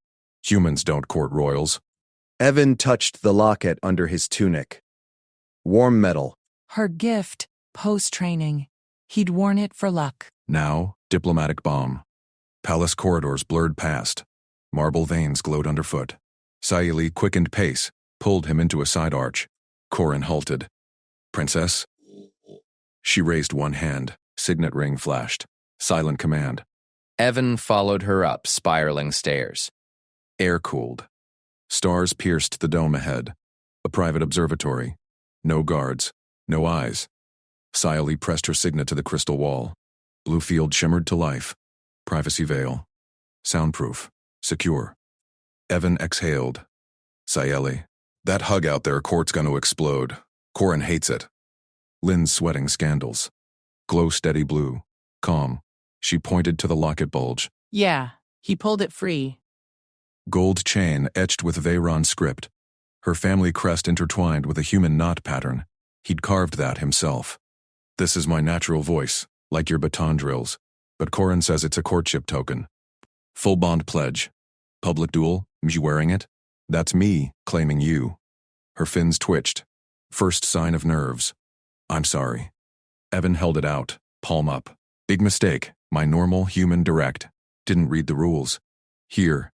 Humans don't court royals. Evan touched the locket under his tunic. Warm metal. Her gift, post-training. He'd worn it for luck. Now, diplomatic bomb. Palace corridors blurred past. Marble veins glowed underfoot. Siley quickened pace, pulled him into a side arch. Corin halted. Princess? She raised one hand. Signet ring flashed. Silent command. Evan followed her up spiraling stairs. Air cooled. Stars pierced the dome ahead. A private observatory. No guards. No eyes. Siley pressed her signet to the crystal wall. Blue field shimmered to life. Privacy veil. Soundproof. Secure. Evan exhaled. Siley. That hug out there, court's gonna explode. Corin hates it. Lynn's sweating scandals. Glow steady blue. Calm. She pointed to the locket bulge. Yeah, he pulled it free. Gold chain etched with Veyron script. Her family crest intertwined with a human knot pattern. He'd carved that himself. This is my natural voice, like your baton drills. But Corin says it's a courtship token. Full bond pledge. Public duel, me wearing it? That's me claiming you. Her fins twitched. First sign of nerves. I'm sorry. Evan held it out, palm up. Big mistake, my normal human direct. Didn't read the rules. Here.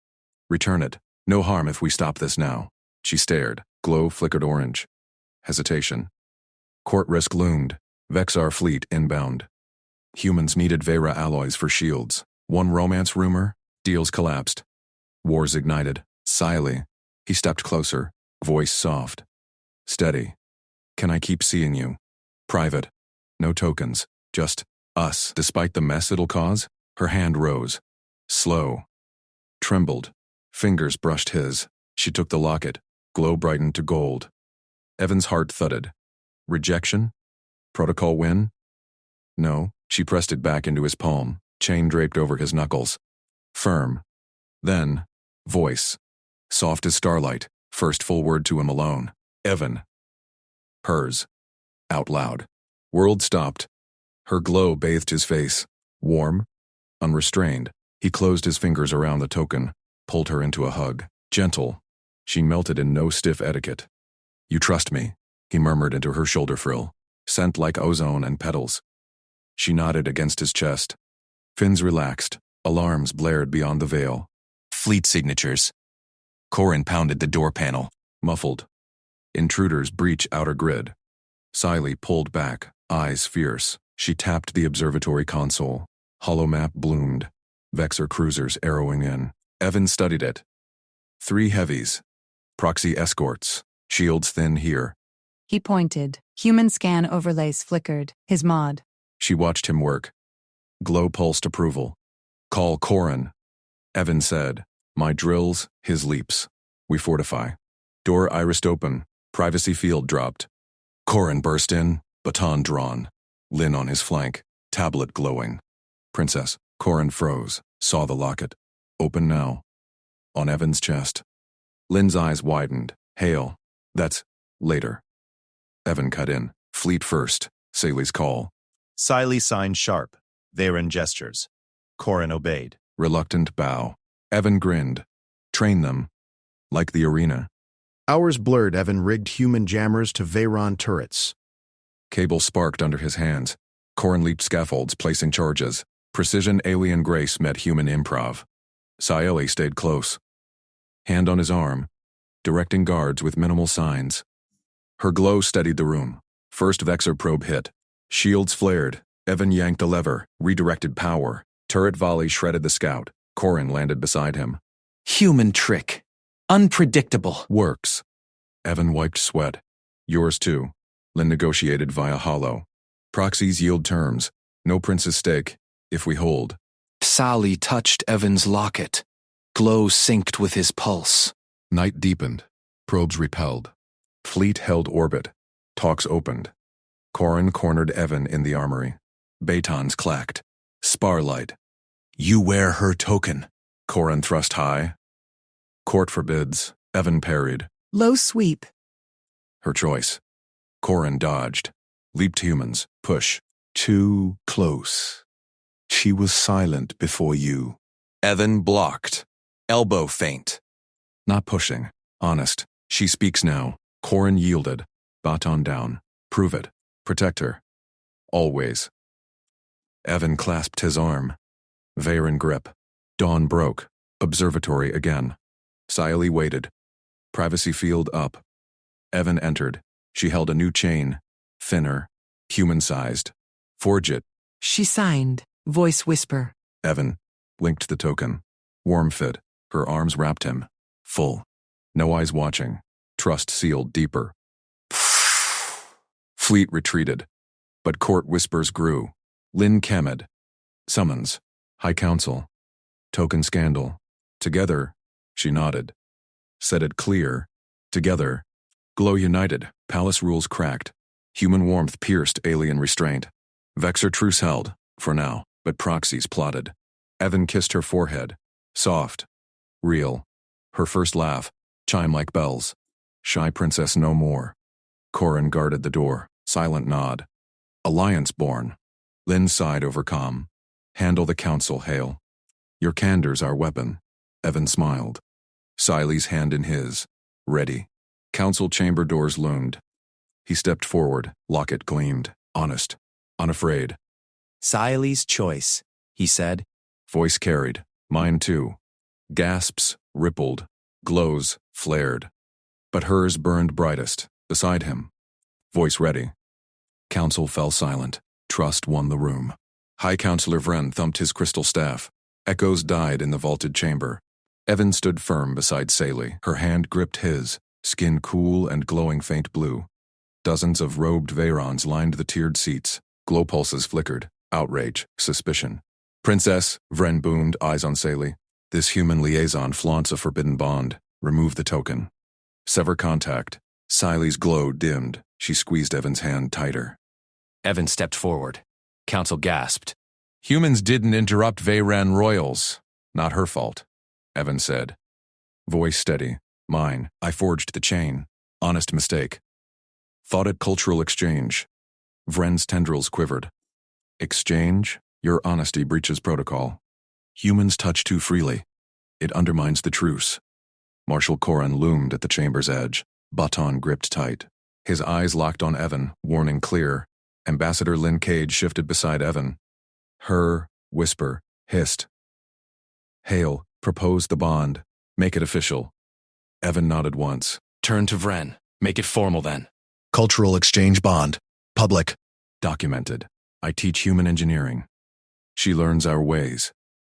Return it. No harm if we stop this now. She stared. Glow flickered orange. Hesitation. Court risk loomed. Vexar fleet inbound. Humans needed Vera alloys for shields. One romance rumor, deals collapsed. Wars ignited. Siley. He stepped closer, voice soft. Steady. Can I keep seeing you? Private. No tokens. Just us. Despite the mess it'll cause, her hand rose. Slow. Trembled. Fingers brushed his. She took the locket. Glow brightened to gold. Evan's heart thudded. Rejection? Protocol win? No. She pressed it back into his palm, chain draped over his knuckles. Firm. Then, voice. Soft as starlight, first full word to him alone. Evan. Hers. Out loud. World stopped. Her glow bathed his face. Warm. Unrestrained. He closed his fingers around the token, pulled her into a hug. Gentle. She melted in no stiff etiquette. You trust me, he murmured into her shoulder frill, scent like ozone and petals. She nodded against his chest. Fins relaxed. Alarms blared beyond the veil. Fleet signatures. Corin pounded the door panel. Muffled. Intruders breach outer grid. Siley pulled back, eyes fierce. She tapped the observatory console. Holomap bloomed. Vexor cruisers arrowing in. Evan studied it. 3 heavies. Proxy escorts. Shields thin here. He pointed. Human scan overlays flickered. His mod. She watched him work. Glow pulsed approval. Call Corin. Evan said. My drills, his leaps. We fortify. Door irised open. Privacy field dropped. Corin burst in, baton drawn. Lynn on his flank, tablet glowing. Princess. Corin froze, saw the locket. Open now. On Evan's chest. Lynn's eyes widened. Hail. That's later. Evan cut in. Fleet first. Sally's call. Siley signed sharp. Varen gestures. Corin obeyed. Reluctant bow. Evan grinned. Train them. Like the arena. Hours blurred. Evan rigged human jammers to Veyron turrets. Cable sparked under his hands. Corin leaped scaffolds, placing charges. Precision alien grace met human improv. Saeli stayed close. Hand on his arm, directing guards with minimal signs. Her glow steadied the room. First Vexor probe hit. Shields flared. Evan yanked the lever, redirected power. Turret volley shredded the scout. Corin landed beside him. Human trick. Unpredictable. Works. Evan wiped sweat. Yours too. Lynn negotiated via holo. Proxies yield terms. No prince's stake. If we hold. Sally touched Evan's locket. Glow synced with his pulse. Night deepened. Probes repelled. Fleet held orbit. Talks opened. Corin cornered Evan in the armory. Batons clacked. Sparlight. You wear her token. Corin thrust high. Court forbids. Evan parried. Low sweep. Her choice. Corin dodged. Leaped humans. Push. Too close. She was silent before you. Evan blocked. Elbow feint. Not pushing. Honest. She speaks now. Corin yielded. Baton down. Prove it. Protect her. Always. Evan clasped his arm. Veyron grip. Dawn broke. Observatory again. Siley waited. Privacy field up. Evan entered. She held a new chain. Thinner. Human-sized. Forge it. She signed. Voice whisper. Evan linked the token. Warm fit. Her arms wrapped him. Full. No eyes watching. Trust sealed deeper. Fleet retreated. But court whispers grew. Lynn Kemed. Summons. High Council. Token scandal. Together. She nodded. Said it clear. Together. Glow united. Palace rules cracked. Human warmth pierced alien restraint. Vexor truce held. For now. But proxies plotted. Evan kissed her forehead. Soft. Real. Her first laugh. Chime like bells. Shy princess no more. Corin guarded the door. Silent nod. Alliance born. Lynn sighed over calm. Handle the council, Hale. Your candor's our weapon. Evan smiled. Siley's hand in his. Ready. Council chamber doors loomed. He stepped forward. Locket gleamed. Honest. Unafraid. Siley's choice, he said. Voice carried. Mine too. Gasps rippled. Glows flared. But hers burned brightest. Beside him. Voice ready. Council fell silent. Trust won the room. High Counselor Vren thumped his crystal staff. Echoes died in the vaulted chamber. Evan stood firm beside Saley. Her hand gripped his. Skin cool and glowing faint blue. Dozens of robed Vayrons lined the tiered seats. Glow pulses flickered. Outrage. Suspicion. Princess, Vren boomed, eyes on Saley. This human liaison flaunts a forbidden bond. Remove the token. Sever contact. Saley's glow dimmed. She squeezed Evan's hand tighter. Evan stepped forward. Council gasped. Humans didn't interrupt Veyran royals. Not her fault, Evan said. Voice steady. Mine. I forged the chain. Honest mistake. Thought it cultural exchange. Vren's tendrils quivered. Exchange? Your honesty breaches protocol. Humans touch too freely. It undermines the truce. Marshal Corin loomed at the chamber's edge, baton gripped tight. His eyes locked on Evan, warning clear. Ambassador Lynn Cage shifted beside Evan. Her whisper hissed. Hail, propose the bond. Make it official. Evan nodded once. Turn to Vren. Make it formal then. Cultural exchange bond. Public. Documented. I teach human engineering. She learns our ways.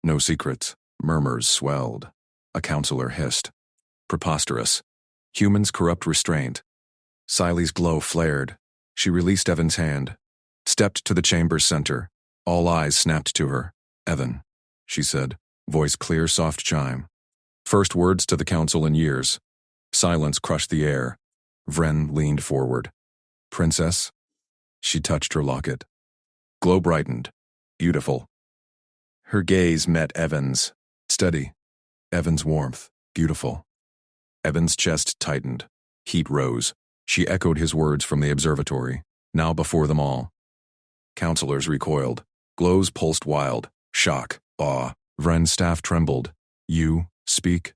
No secrets. Murmurs swelled. A counselor hissed. Preposterous. Humans corrupt restraint. Saley's glow flared. She released Evan's hand. Stepped to the chamber's center. All eyes snapped to her. Evan, she said, voice clear, soft chime. First words to the council in years. Silence crushed the air. Vren leaned forward. Princess? She touched her locket. Glow brightened. Beautiful. Her gaze met Evan's. Steady. Evan's warmth. Beautiful. Evan's chest tightened. Heat rose. She echoed his words from the observatory, now before them all. Counselors recoiled. Glows pulsed wild. Shock. Awe. Vren's staff trembled. You speak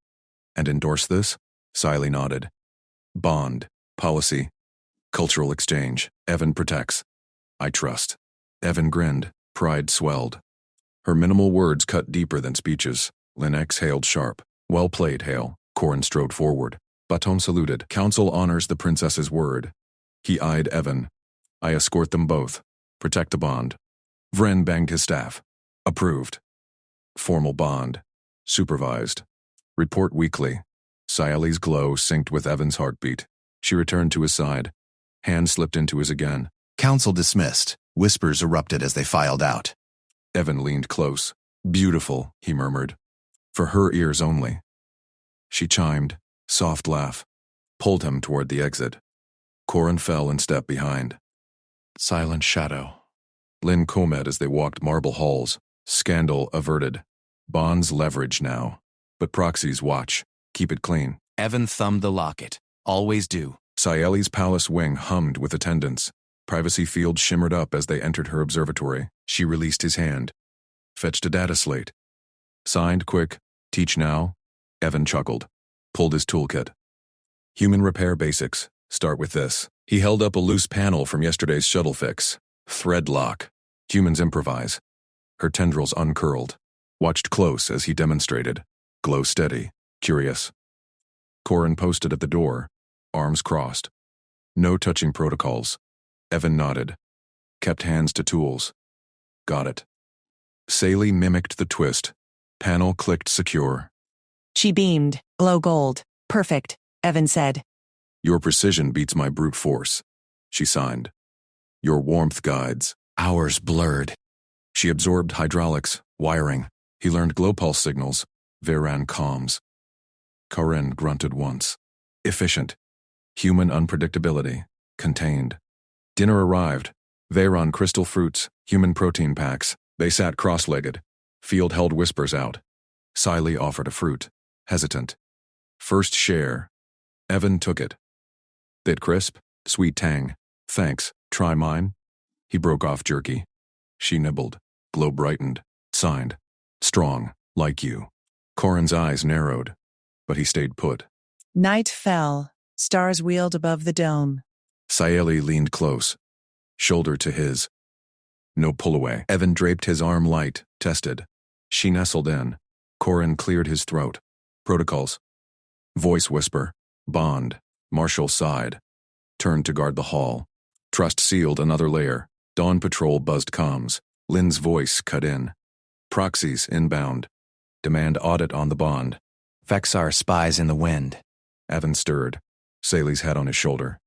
and endorse this? Saley nodded. Bond. Policy. Cultural exchange. Evan protects. I trust. Evan grinned. Pride swelled. Her minimal words cut deeper than speeches. Lynn exhaled sharp. Well played, Hale. Corin strode forward. Baton saluted. Council honors the princess's word. He eyed Evan. I escort them both. Protect the bond. Vren banged his staff. Approved. Formal bond. Supervised. Report weekly. Saley's glow synced with Evan's heartbeat. She returned to his side. Hand slipped into his again. Council dismissed. Whispers erupted as they filed out. Evan leaned close. Beautiful, he murmured. For her ears only. She chimed. Soft laugh. Pulled him toward the exit. Corin fell and stepped behind. Silent shadow. Lynn comed as they walked marble halls. Scandal averted. Bonds leverage now. But proxies watch. Keep it clean. Evan thumbed the locket. Always do. Saley's palace wing hummed with attendants. Privacy fields shimmered up as they entered her observatory. She released his hand. Fetched a data slate. Signed quick. Teach now. Evan chuckled. Pulled his toolkit. Human repair basics. Start with this. He held up a loose panel from yesterday's shuttle fix. Thread lock. Humans improvise. Her tendrils uncurled. Watched close as he demonstrated. Glow steady. Curious. Corin posted at the door. Arms crossed. No touching protocols. Evan nodded. Kept hands to tools. Got it. Saley mimicked the twist. Panel clicked secure. She beamed. Glow gold. Perfect, Evan said. Your precision beats my brute force. She signed. Your warmth guides. Hours blurred. She absorbed hydraulics, wiring. He learned glow pulse signals. Veyran comms. Corin grunted once. Efficient. Human unpredictability. Contained. Dinner arrived. Veyron crystal fruits, human protein packs. They sat cross-legged. Field held whispers out. Saley offered a fruit. Hesitant. First share. Evan took it. Bit crisp, sweet tang. Thanks, try mine. He broke off jerky. She nibbled. Glow brightened. Signed. Strong, like you. Corin's eyes narrowed, but he stayed put. Night fell. Stars wheeled above the dome. Saley leaned close. Shoulder to his. No pull away. Evan draped his arm light, tested. She nestled in. Corin cleared his throat. Protocols. Voice whisper. Bond. Marshal sighed. Turned to guard the hall. Trust sealed another layer. Dawn patrol buzzed comms. Lynn's voice cut in. Proxies inbound. Demand audit on the bond. Vexar spies in the wind. Evan stirred. Saley's head on his shoulder.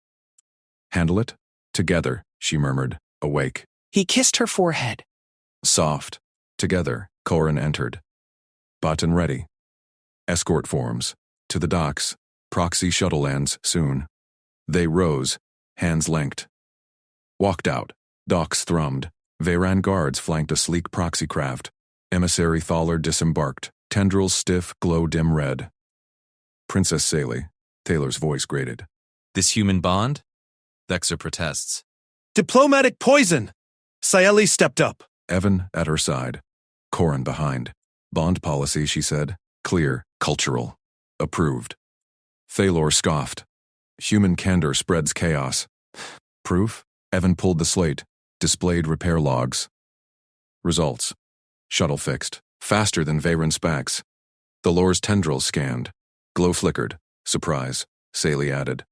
Handle it? Together, she murmured, awake. He kissed her forehead. Soft. Together, Corin entered. Button ready. Escort forms. To the docks. Proxy shuttle lands soon. They rose, hands linked. Walked out. Docks thrummed. Veyran guards flanked a sleek proxy craft. Emissary Thaler disembarked. Tendrils stiff, glow dim red. Princess Saley. Taylor's voice grated. This human bond? Vexer protests. Diplomatic poison! Saeli stepped up. Evan at her side. Corin behind. Bond policy, she said. Clear, cultural. Approved. Thalor scoffed. Human candor spreads chaos. Proof? Evan pulled the slate. Displayed repair logs. Results. Shuttle fixed. Faster than Veyran specs. The lore's tendrils scanned. Glow flickered. Surprise. Saley added.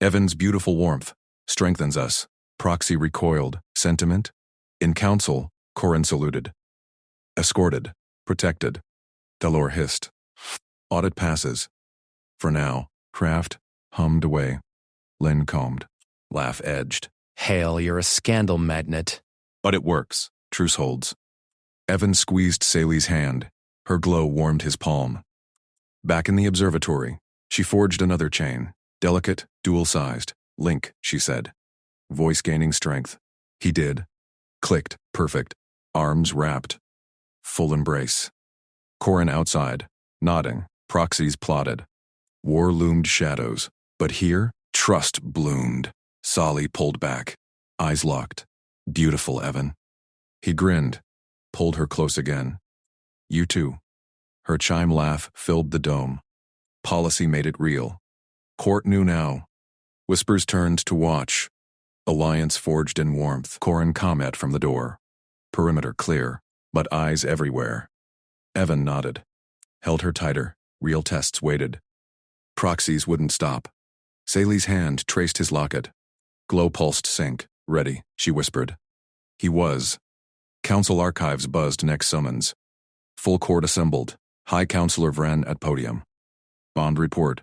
Evan's beautiful warmth. Strengthens us. Proxy recoiled. Sentiment? In council, Corin saluted. Escorted. Protected. Delor hissed. Audit passes. For now, craft hummed away. Lynn combed. Laugh edged. Hale, you're a scandal magnet. But it works. Truce holds. Evan squeezed Saley's hand. Her glow warmed his palm. Back in the observatory, she forged another chain. Delicate, dual-sized. Link, she said. Voice gaining strength. He did. Clicked. Perfect. Arms wrapped. Full embrace. Corin outside. Nodding. Proxies plotted. War loomed shadows. But here, trust bloomed. Sali pulled back. Eyes locked. Beautiful, Evan. He grinned. Pulled her close again. You too. Her chime laugh filled the dome. Policy made it real. Court knew now. Whispers turned to watch. Alliance forged in warmth. Corin comment from the door. Perimeter clear, but eyes everywhere. Evan nodded. Held her tighter. Real tests waited. Proxies wouldn't stop. Saley's hand traced his locket. Glow pulsed sync. Ready, she whispered. He was. Council archives buzzed next summons. Full court assembled. High Counselor Vren at podium. Bond report.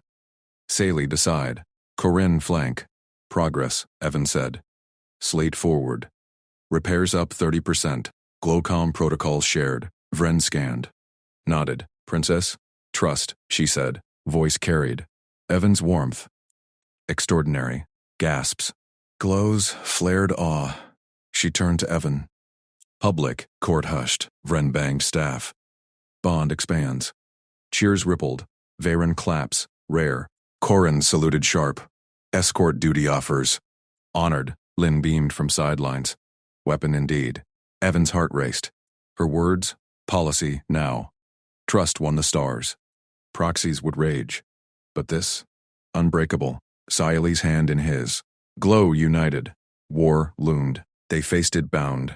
Saley decide. Corinne flank. Progress, Evan said. Slate forward. Repairs up 30%. Glowcom protocols shared. Vren scanned. Nodded. Princess? Trust, she said. Voice carried. Evan's warmth. Extraordinary. Gasps. Glows, flared awe. She turned to Evan. Public, court hushed. Vren banged staff. Bond expands. Cheers rippled. Veyran claps. Rare. Corin saluted sharp. Escort duty offers. Honored. Lynn beamed from sidelines. Weapon indeed. Evan's heart raced. Her words? Policy, now. Trust won the stars. Proxies would rage. But this? Unbreakable. Saeli's hand in his. Glow united. War loomed. They faced it bound.